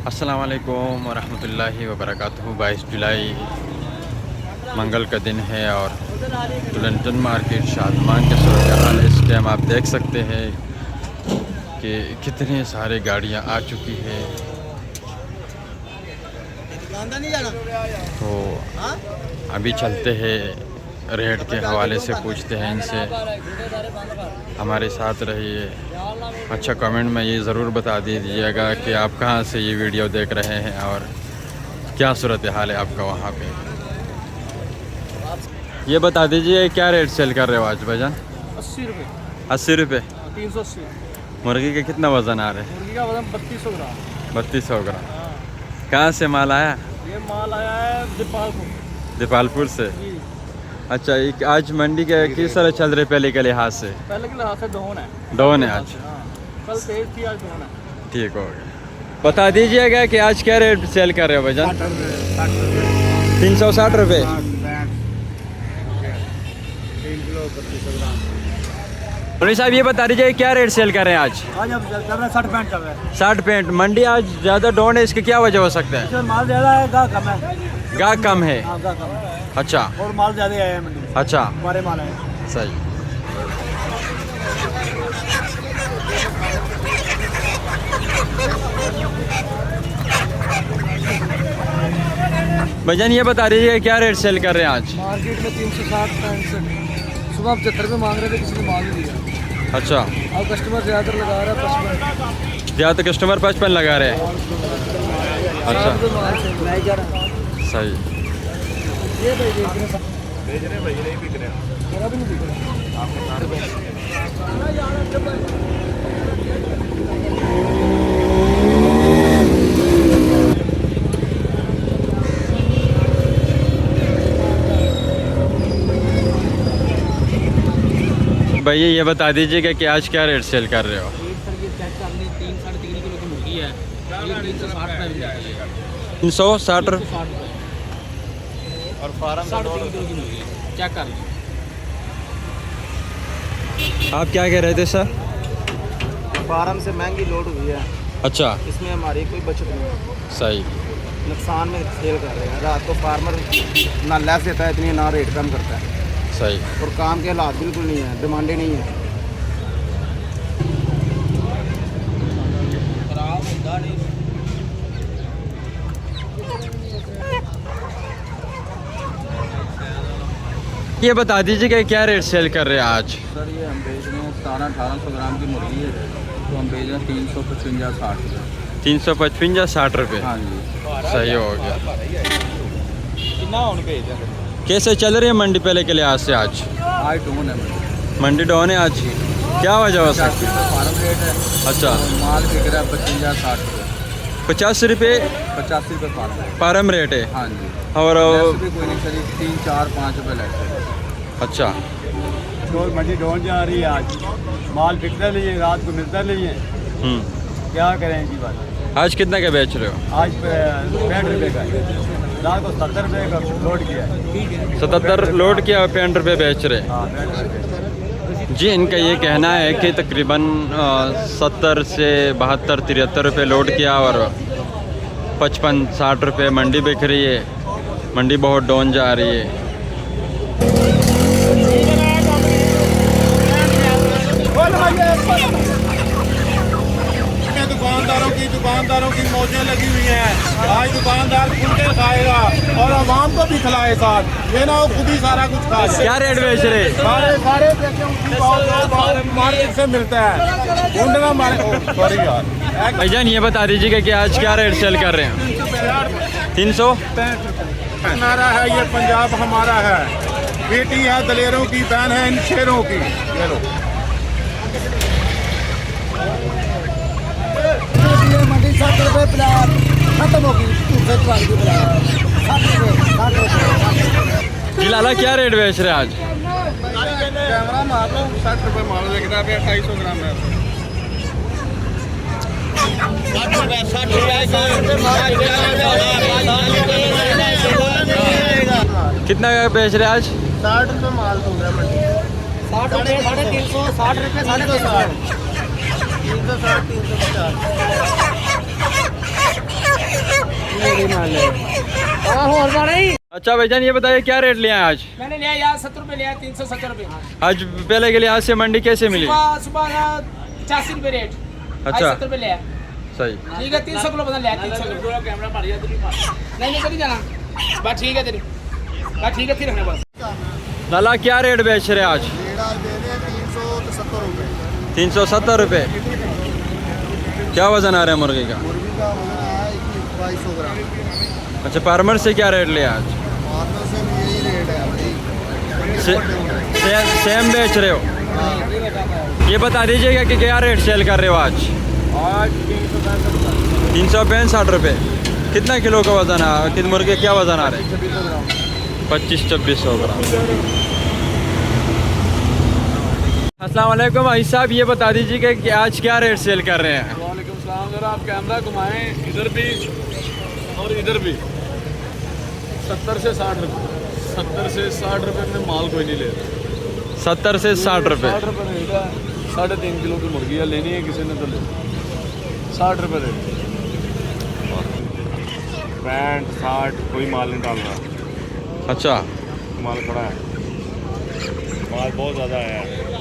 अस्सलाम वालेकुम वरहमतुल्लाहि वबरकातुहू। 22 जुलाई मंगल का दिन है और टुलंटन मार्केट शादमान के सूरत हाल इस टाइम आप देख सकते हैं कि कितनी सारी गाड़ियां आ चुकी है। तो अभी चलते हैं, रेट के हवाले से पूछते हैं इनसे। हमारे साथ रहिए। अच्छा, कमेंट में ये ज़रूर बता दीजिएगा कि आप कहाँ से ये वीडियो देख रहे हैं और क्या सूरत हाल है आपका वहाँ पे। ये बता दीजिए क्या रेट सेल कर रहे हो आज भाईजान? 80 रुपये। 80 रुपये? 380। मुर्गी का कितना वज़न आ रहा है? मुर्गी का वजन 3200 ग्राम। 3200 ग्राम। कहाँ से माल आया? ये माल आया है दीपालपुर से। जी। अच्छा, एक आज मंडी के किस तरह चल रहे पहले के लिहाज से? पहले के लिहाज से डाउन है। डाउन है आज? हाँ। कल तेज थी, आज डाउन है। ठीक हो गया। बता दीजिएगा कि आज क्या रेट सेल कर रहे हो भाईजान? 360 रुपये। मुनी साहब ये बता दीजिए क्या रेट सेल कर रहे हैं आज? आज अब चल रहा है 60 चल रहा है। 60 मंडी आज ज़्यादा डाउन है, इसकी क्या वजह हो सकता है? माल ज़्यादा है, गाहक कम है। गाहक कम है? हाँ, गाहक कम है। अच्छा। और माल ज़्यादा आया है मंडी में। अच्छा, हमारे माल है। सही। भाईजान ये बता दीजिए क्या रेट सेल कर रहे हैं आज? मार्केट में 360 65। सुबह 75 में मांग रहे थे, किसी ने मांग नहीं दिया। अच्छा, अब कस्टमर ज़्यादातर लगा रहा है 55। ज़्यादा कस्टमर 55 लगा रहे हैं। अच्छा, सही। ये बेच रहे भाई, नहीं बिक रहे। मेरा भी नहीं बिक रहा। भैया ये बता दीजिएगा कि आज क्या रेट सेल कर रहे हो? सर ये चेक कर लें, 3 साढ़े 3 किलो की मुर्गी है। ये 360 रुपये में जाती है। 360 रुपये 360 रुपये। और फार्म 3.5 किलो की मुर्गी है। चेक कर लें। आप क्या कह रहे थे सर? फार्म से महंगी लोड हुई है, अच्छा, इसमें हमारी कोई बचत नहीं है। सही। नुकसान में सेल कर रहे हैं। रात को फार्मर ना लेस देता है इतनी, ना रेट कम करता है। सही। और काम के हालात बिल्कुल नहीं है, डिमांड ही नहीं है। ये बता दीजिए कि क्या रेट सेल कर रहे हैं आज? सर ये हम बेच रहे हैं 1700-1800 ग्राम की मुर्गी है, तो हम बेच रहे हैं 355-60 रुपये। 355 या 60 रुपये? हाँ जी। सही हो गया। कितना उन बेच रहे? कैसे चल रही है मंडी पहले के लिहाज से आज? आज डाउन है मंडी डाउन है आज, क्या वजह हो सकती है? फार्म रेट है। अच्छा, माल बिक रहा है 55-60 रुपये। 50 रुपये 85 रुपये फार्म रेट। फार्म रेट है? हाँ जी। और लेस भी कोई नहीं चली, 3-4-5 रुपये लेस है। अच्छा, डोल मंडी डाउन जा रही है आज। माल बिकता नहीं है, रात को मिलता नहीं है। क्या करें जी बात। आज कितना का बेच रहे हो? आज 65 रुपये का है। रात को 70 रुपये का लोड किया है। 77 लोड किया और 65 रुपये बेच रहे हैं। हाँ, 65 रुपये। जी, इनका ये कहना है कि तकरीबन 70 से 72 73 रुपये लोड किया और 55-60 रुपये मंडी बिक रही है। मंडी बहुत डाउन जा रही है। दुकानदारों की मौजें लगी हुई हैं। आज दुकानदार फुलके खाएगा और आवाम को भी खिलाए साथ, ये ना वो खुद ही सारा कुछ खा जाए। क्या रेट बेच रहे हैं? सारे मार्केट से मिलता है। ढूंढना सॉरी यार। भाईजान ये बता दीजिएगा कि आज क्या रेट सेल कर रहे हैं? 365 नारा है, ये पंजाब हमारा है। बेटी है दलेरों की, बहन है इन शेरों की। ये लो मंडी 60 रुपये प्लाट खत्म होगी। लाला क्या रेट बेच रहे हैं आज? कैमरा मार लो, 60 रुपये माल बिक रहा है 250 ग्राम में। कितना का बेच रहे हैं आज? 60 रुपये माल दूंगा मंडी। 60 रुपये 350, 60 रुपये 350, 360, 350। अच्छा भाईजान ये बताइए क्या रेट लिया है आज? मैंने लिया यार 70 रुपये लिया, 370 रुपये। आज पहले के लिहाज से मंडी कैसे मिली? सुबह सुबह 85 रुपये रेट। अच्छा। 70 रुपये लिया। सही। ठीक है 300 किलो बदल लिया, 300 किलो। नहीं चली जाना बस, ठीक है तेरी बस, ठीक है फिर रखना बस। लाला क्या रेट बेच रहे आज? 370 रुपये। क्या वजन आ रहा है मुर्गी का? मुर्गी का वजन है 2200 ग्राम। अच्छा फार्मर से क्या रेट लिया आज? फार्मर से भी यही रेट है भाई। सेम बेच रहे हो? हाँ। ये बता दीजिएगा कि क्या रेट सेल कर रहे हो आज? 365 रुपये। कितना किलो का वजन है? कितने मुर्गे क्या वजन आ रहे हैं? 25-2600 ग्राम। अस्सलाम वालेकुम भाई साहब, ये बता दीजिए कि आज क्या रेट सेल कर रहे हैं? वालेकुम सलाम। जरा आप कैमरा घुमाएं इधर भी और इधर भी। 70 से 60 रुपये, 70 से 60 रुपये में माल कोई नहीं ले रहा। 70 से 60 रुपये। 60 रुपये रेट है। 3.5 किलो की मुर्गी है, लेनी है किसी ने तो ले। 60 रुपये रेट। 65, 60 कोई माल नहीं डाल रहा। अच्छा माल खड़ा है, माल बहुत ज़्यादा है।